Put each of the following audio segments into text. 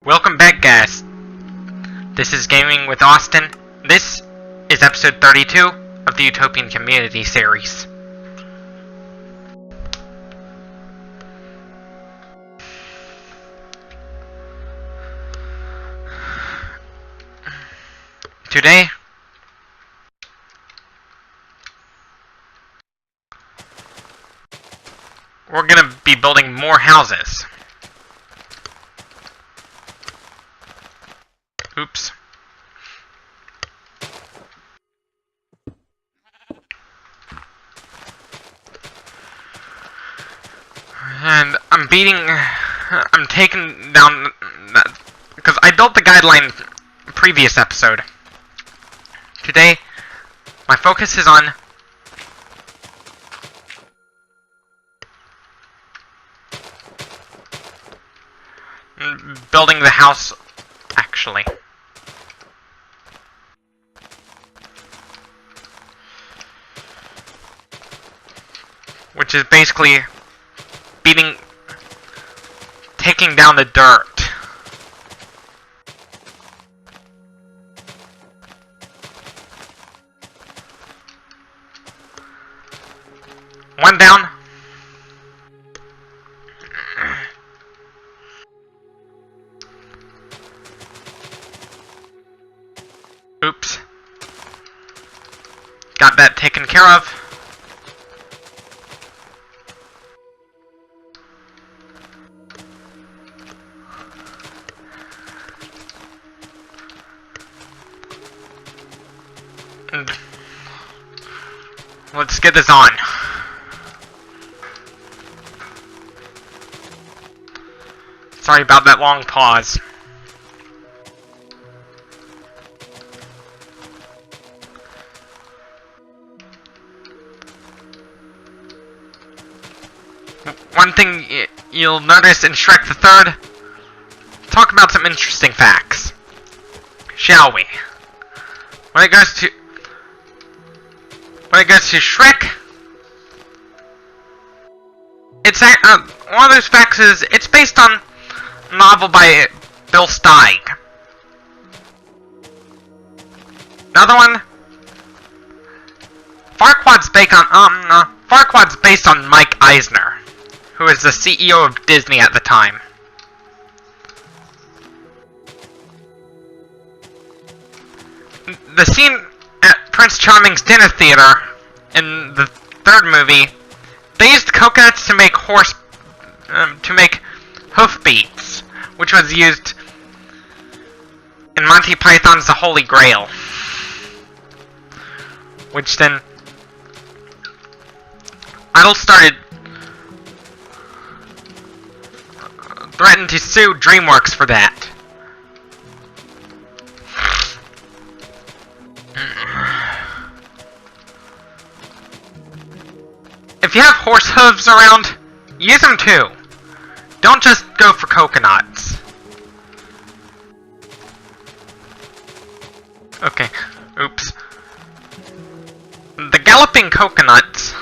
Welcome back, guys. This is Gaming with Austin. This is episode 32 of the Utopian Community series. Today, we're gonna be building more houses. Oops. And I'm taking down that, because I built the guideline previous episode. Today, my focus is on building the house, actually. Which is basically taking down the dirt. One down. Oops. Got that taken care of. And let's get this on. Sorry about that long pause. One thing you'll notice in Shrek the Third, talk about some interesting facts, shall we? When it goes to Shrek, it's one of those facts is it's based on a novel by Bill Steig. Another one, Farquaad's based on Mike Eisner, who was the CEO of Disney at the time. The scene at Prince Charming's dinner theater in the third movie, they used coconuts to make hoofbeats, which was used in Monty Python's The Holy Grail. Which then Idol threatened to sue DreamWorks for that. If you have horse hooves around, use them too. Don't just go for coconuts. Okay, oops. The galloping coconuts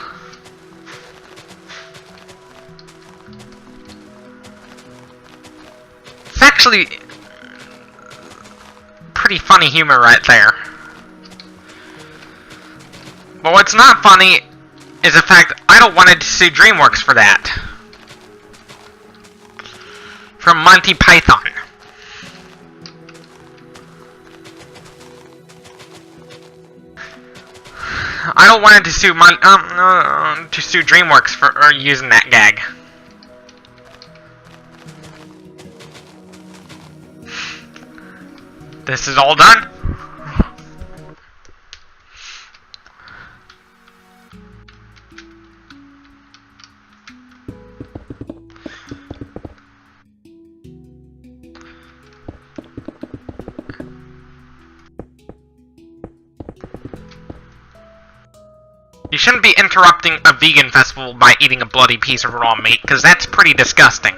it's actually pretty funny humor right there. But what's not funny is the fact Idol wanted to sue DreamWorks for that. From Monty Python. Idol wanted to sue DreamWorks for using that gag. This is all done. You shouldn't be interrupting a vegan festival by eating a bloody piece of raw meat, because that's pretty disgusting.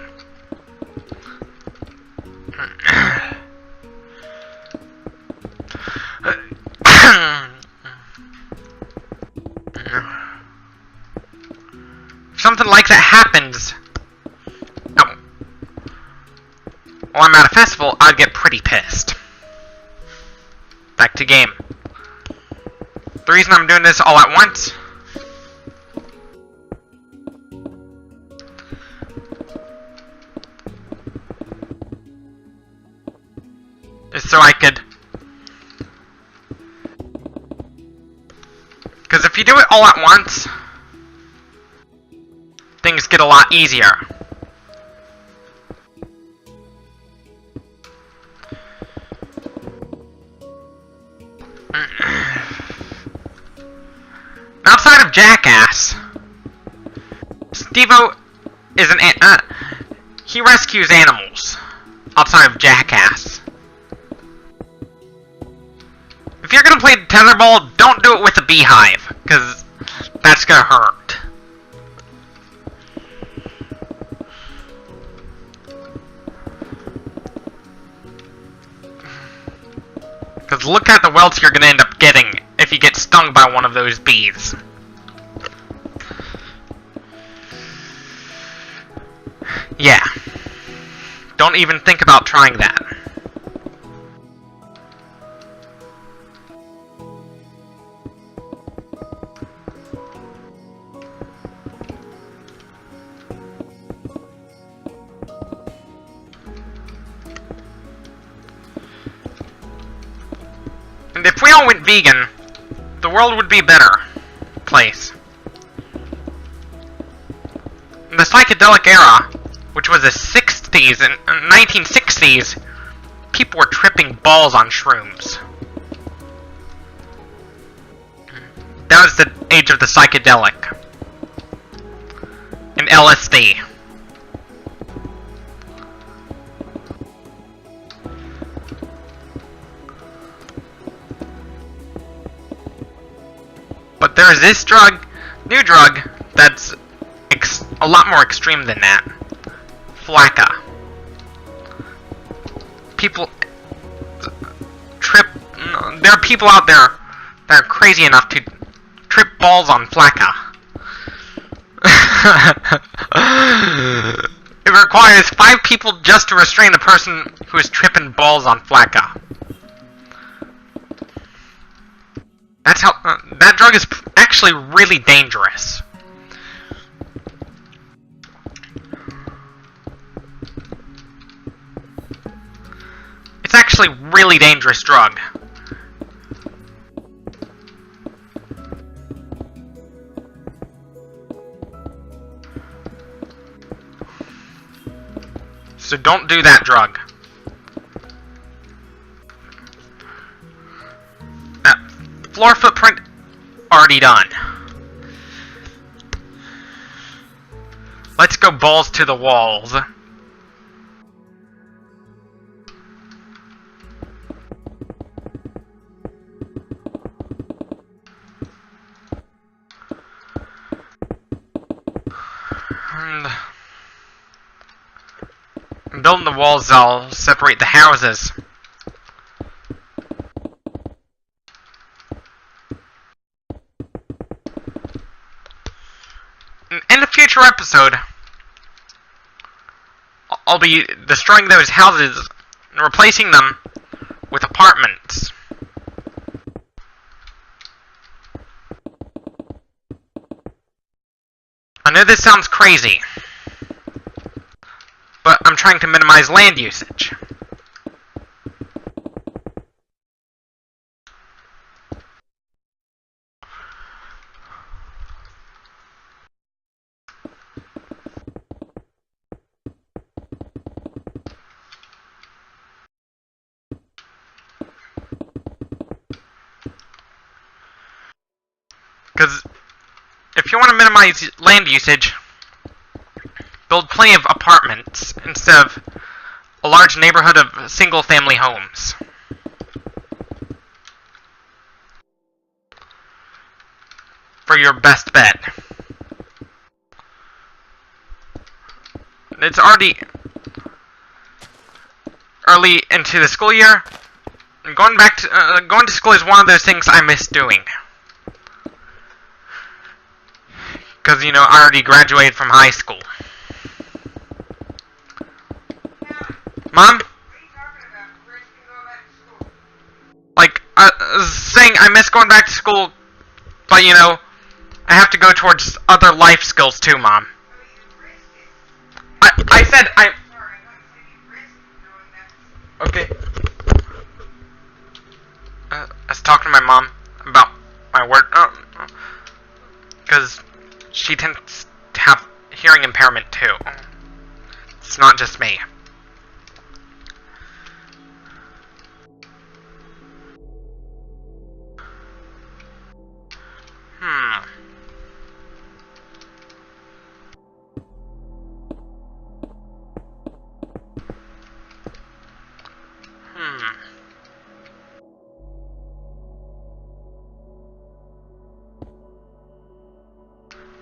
If something like that happens while I'm at a festival, I'd get pretty pissed. Back to game. The reason I'm doing this all at once is so I could... Because if you do it all at once, things get a lot easier. Outside of Jackass, Steve-O is he rescues animals. Outside of Jackass. If you're gonna play tetherball, don't do it with a beehive, because that's gonna hurt. Because look at the welts you're gonna end up getting if you get stung by one of those bees. Yeah. Don't even think about trying that. And if we all went vegan, the world would be a better place. In the psychedelic era, which was the 60s and 1960s, people were tripping balls on shrooms. That was the age of the psychedelic. And LSD. But there is this new drug, that's a lot more extreme than that. Flakka. People there are people out there that are crazy enough to trip balls on Flakka. It requires 5 people just to restrain a person who is tripping balls on Flakka. That's how... that drug is actually really dangerous. It's actually a really dangerous drug. So don't do that drug. Floor footprint already done. Let's go balls to the walls. And building the walls, I'll separate the houses. In a future episode, I'll be destroying those houses and replacing them with apartments. I know this sounds crazy, but I'm trying to minimize land usage. Because if you want to minimize land usage, build plenty of apartments instead of a large neighborhood of single-family homes. For your best bet. It's already early into the school year. And going to school is one of those things I miss doing. Because, you know, I already graduated from high school. Mom? Like, saying I miss going back to school, but you know, I have to go towards other life skills too, Mom. I said I... Okay. I was talking to my mom about my work, because she tends to have hearing impairment too. It's not just me.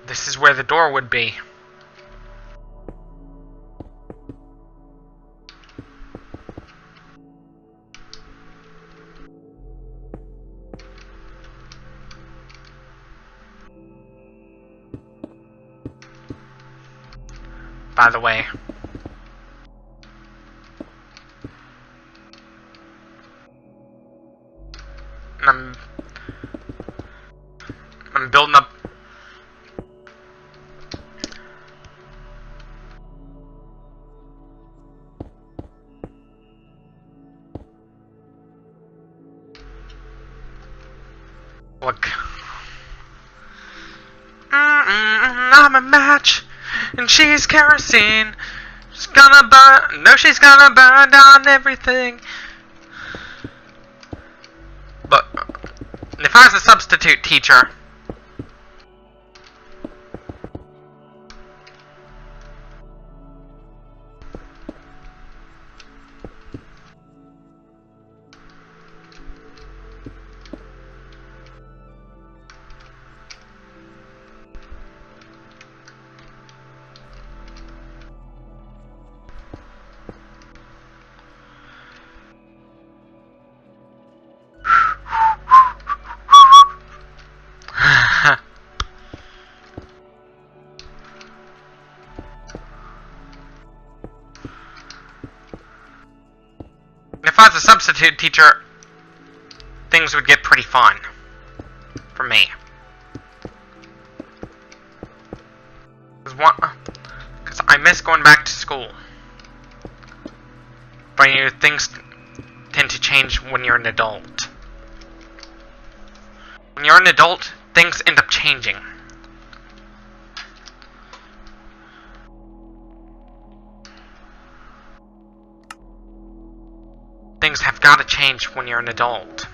This is where the door would be. By the way, I'm building up. Look. I'm a match, and she's kerosene. She's gonna burn. No, she's gonna burn down everything. But if I was a substitute teacher, if I was a substitute teacher, things would get pretty fun for me. Because I miss going back to school. But you know, things tend to change when you're an adult. When you're an adult, things end up changing. Things have got to change when you're an adult.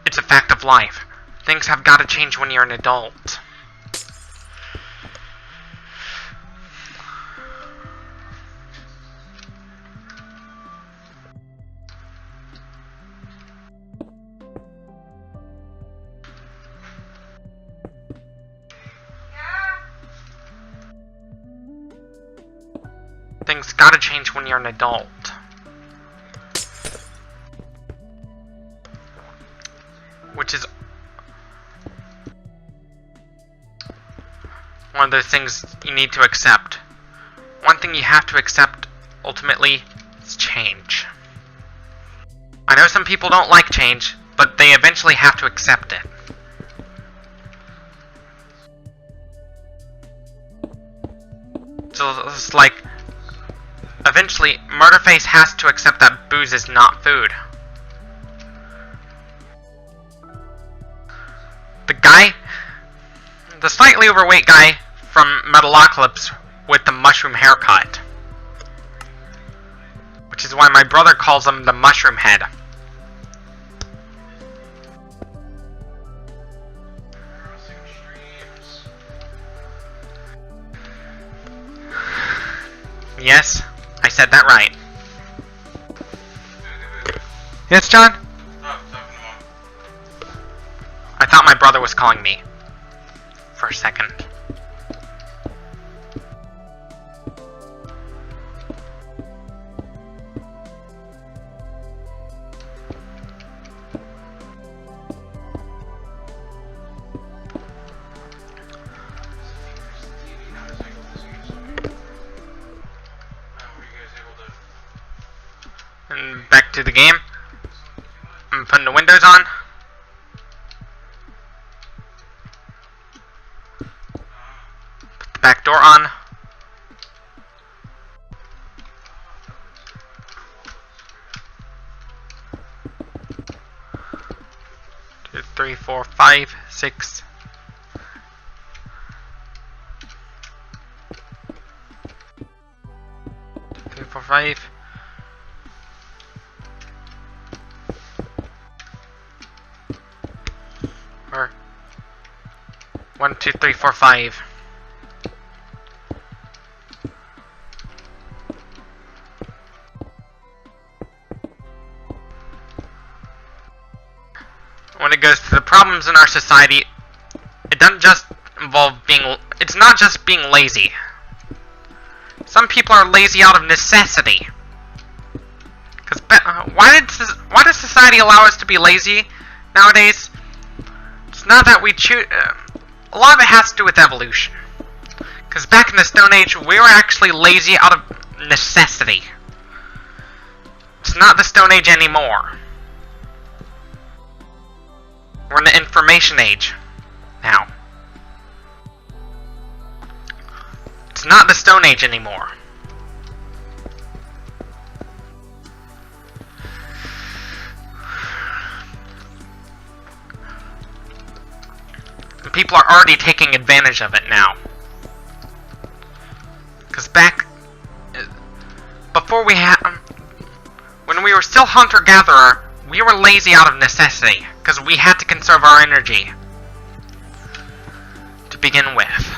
It's a fact of life. Things have got to change when you're an adult. Things gotta change when you're an adult. Which is one of those things you need to accept. One thing you have to accept, ultimately, is change. I know some people don't like change, but they eventually have to accept it. So it's like, eventually, Murderface has to accept that booze is not food. The slightly overweight guy from Metalocalypse with the mushroom haircut. Which is why my brother calls him the Mushroom Head. Yes, I said that right. Yes, John? I thought my brother was calling me. For a second. And back to the game. I'm putting the windows on. Put the back door on. Two, three, four, 5, 6. 3, 4, 5. Or 1, 2, 3, 4, 5. When it goes to the problems in our society, it doesn't just involve it's not just being lazy. Some people are lazy out of necessity. Because why does society allow us to be lazy nowadays? It's not that we choose. A lot of it has to do with evolution. Because back in the Stone Age, we were actually lazy out of necessity. It's not the Stone Age anymore. We're in the Information Age now. It's not the Stone Age anymore. And people are already taking advantage of it now. Because before when we were still hunter-gatherer, we were lazy out of necessity, because we had to conserve our energy to begin with.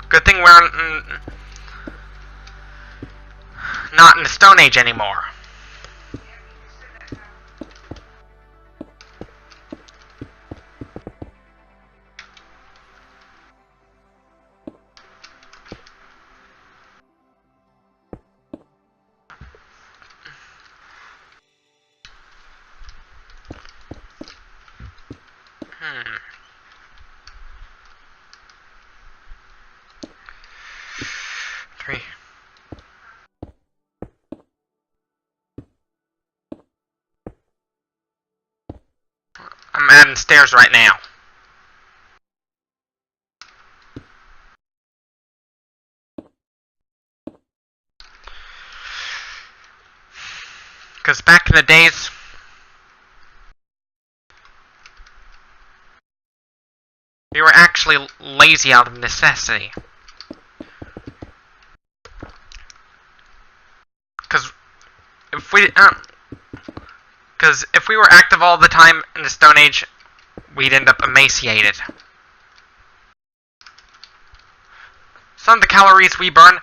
Good thing we're not in the Stone Age anymore. Three. I'm adding stairs right now. Because back in the days, we were actually lazy out of necessity. Because if we were active all the time in the Stone Age, we'd end up emaciated. Some of the calories we burn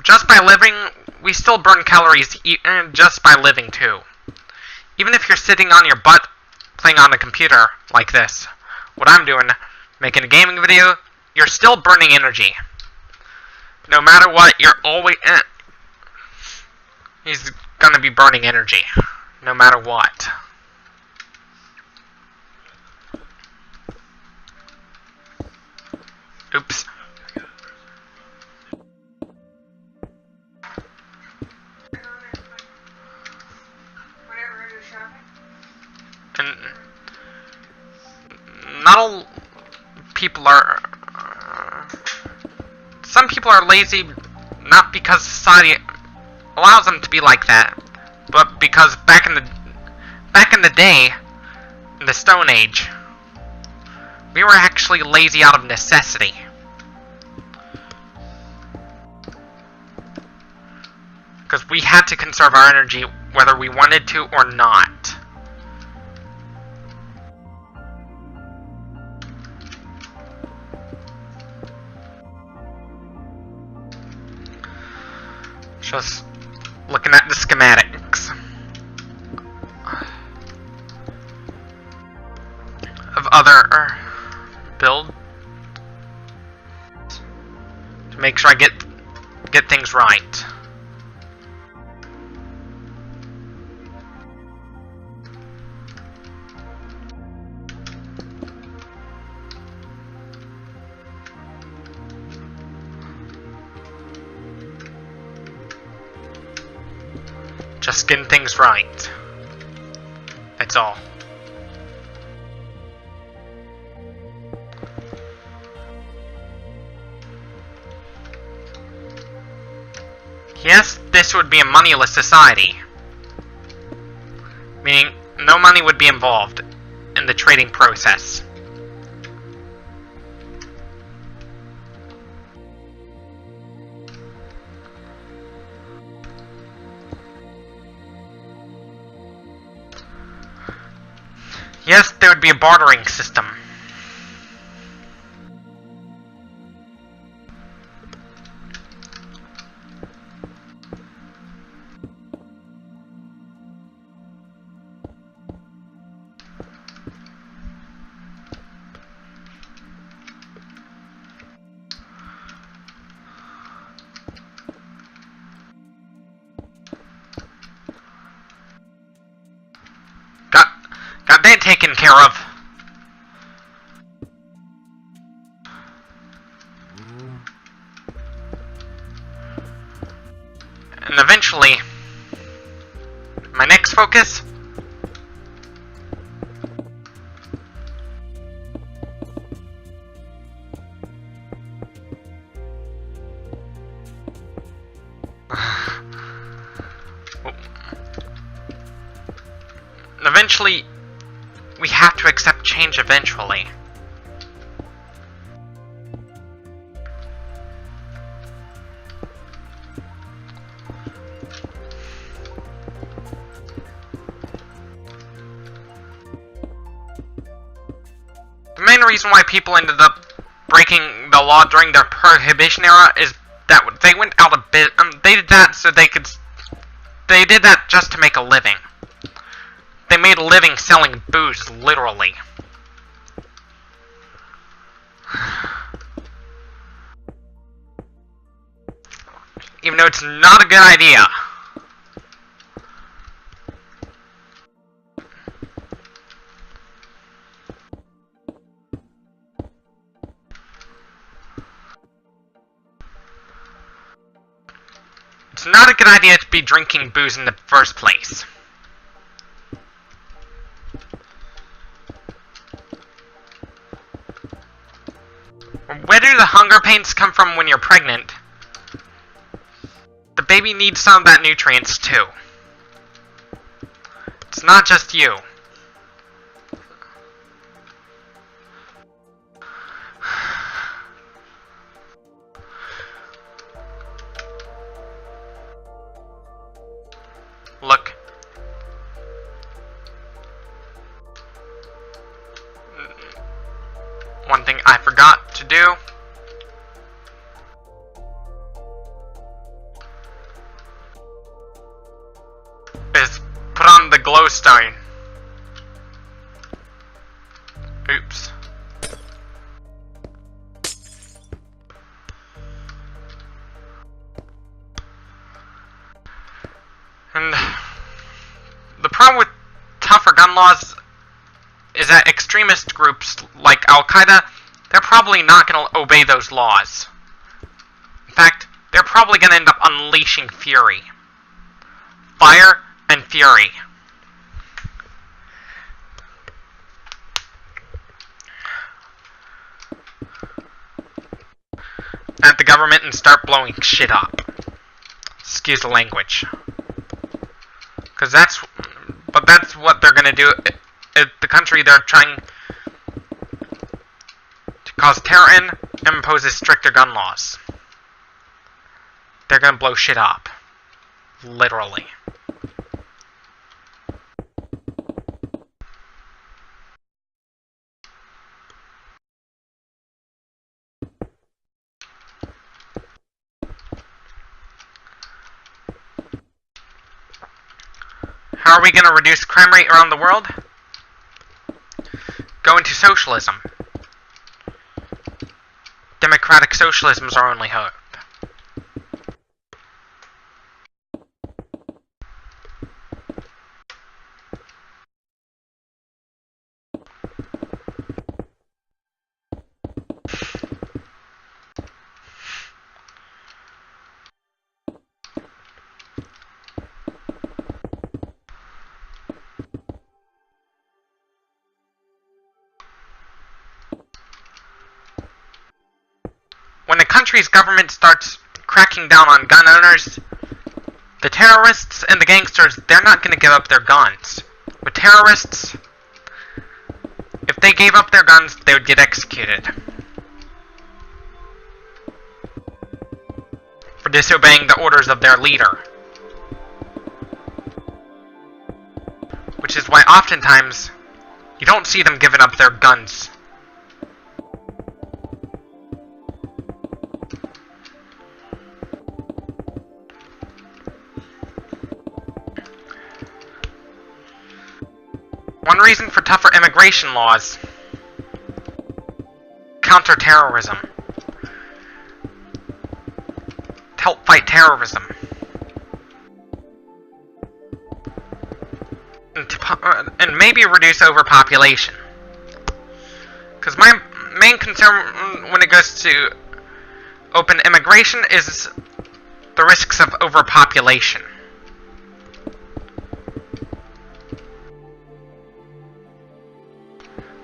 just by living, we still burn calories just by living too. Even if you're sitting on your butt playing on a computer like this, what I'm doing, making a gaming video, you're still burning energy. No matter what, you're always... He's gonna be burning energy, no matter what. Oops. And not all people are... some people are lazy not because society allows them to be like that, but because back in the day, in the Stone Age, we were actually lazy out of necessity. Because we had to conserve our energy whether we wanted to or not. Just looking at the schematics of other builds to make sure I get things right. Just getting things right. That's all. Yes, this would be a moneyless society. Meaning, no money would be involved in the trading process. Yes, there would be a bartering system. Got that taken care of. And eventually, my next focus? Eventually, we have to accept change eventually. The main reason why people ended up breaking the law during their Prohibition era is that they went out of business. They did that so they could. They did that just to make a living. They made a living selling booze, literally. Even though it's not a good idea. It's not a good idea to be drinking booze in the first place. Where do the hunger pains come from when you're pregnant? The baby needs some of that nutrients too. It's not just you. Look. One thing I forgot to do. Is put on the glowstone. Oops. And the problem with tougher gun laws is that extremist groups like Al-Qaeda, they're probably not going to obey those laws. In fact, they're probably going to end up unleashing fury. Fire and fury. At the government and start blowing shit up. Excuse the language. That's what they're gonna do. The country they're trying to cause terror in and imposes stricter gun laws. They're gonna blow shit up. Literally. How are we going to reduce crime rate around the world? Go into socialism. Democratic socialism is our only hope. country's government starts cracking down on gun owners, the terrorists and the gangsters, they're not going to give up their guns. With terrorists, if they gave up their guns, they would get executed for disobeying the orders of their leader. Which is why oftentimes you don't see them giving up their guns. One reason for tougher immigration laws: counter-terrorism. To help fight terrorism. And maybe reduce overpopulation. Because my main concern when it goes to open immigration is the risks of overpopulation.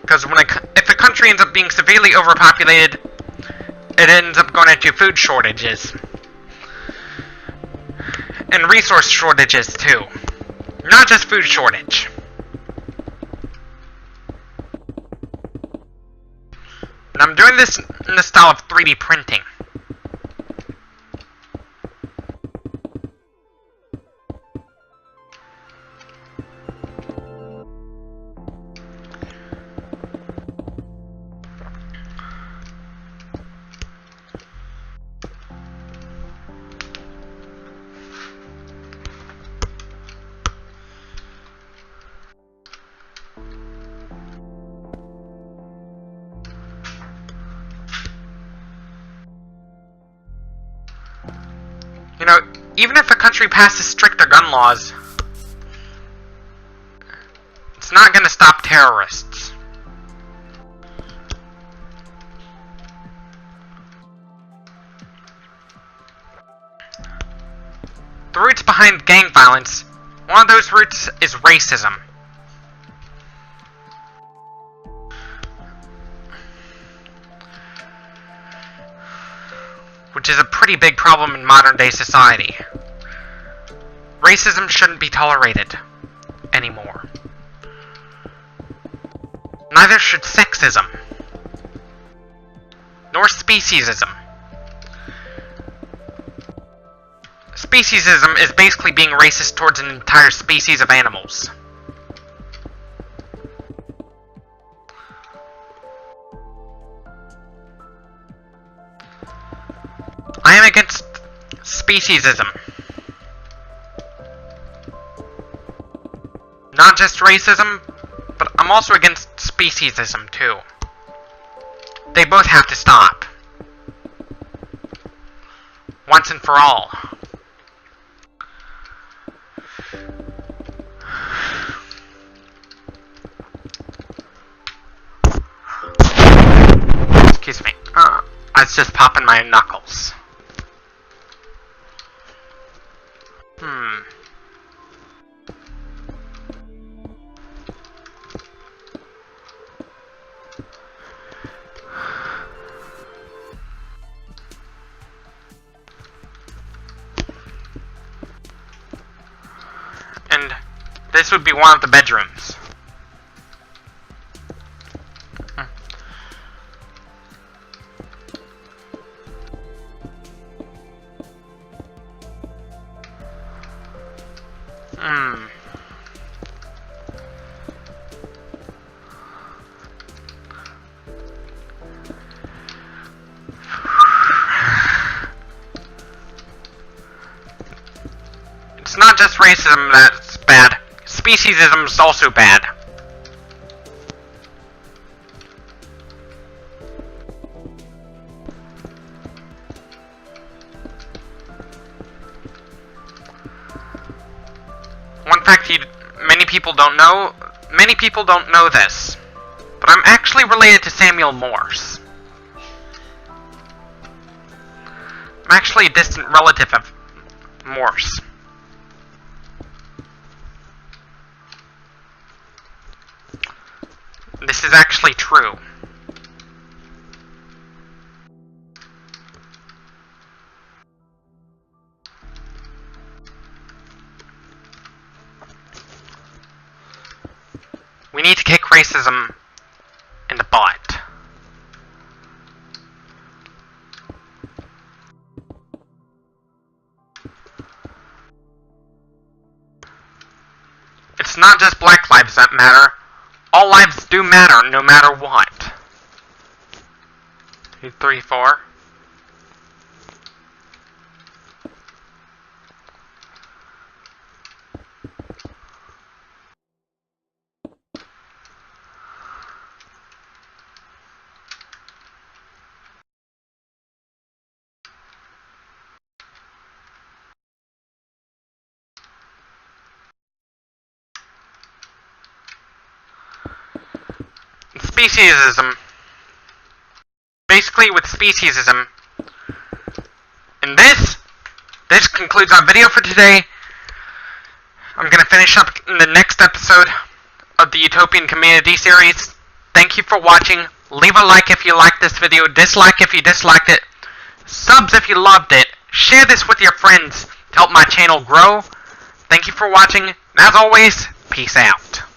Because if a country ends up being severely overpopulated, it ends up going into food shortages. And resource shortages too. Not just food shortage. And I'm doing this in the style of 3D printing. You know, even if a country passes stricter gun laws, it's not going to stop terrorists. The roots behind gang violence, one of those roots is racism. Which is a pretty big problem in modern-day society. Racism shouldn't be tolerated anymore. Neither should sexism. Nor speciesism. Speciesism is basically being racist towards an entire species of animals. I am against speciesism. Not just racism, but I'm also against speciesism too. They both have to stop. Once and for all. Excuse me. I was just popping my knuckles. And this would be one of the bedrooms. It's not just racism that's bad. Speciesism is also bad. One fact many people don't know this, but I'm actually related to Samuel Morse. I'm actually a distant relative of Morse. This is actually true. We need to kick racism in the butt. It's not just black lives that matter. All lives do matter, no matter what. 2, 3, 4. Speciesism. Basically, with speciesism, and this concludes our video for today. I'm gonna finish up in the next episode of the Utopian Community series. Thank you for watching. Leave a like if you liked this video, dislike if you disliked it, subs if you loved it, share this with your friends to help my channel grow. Thank you for watching, and as always, peace out.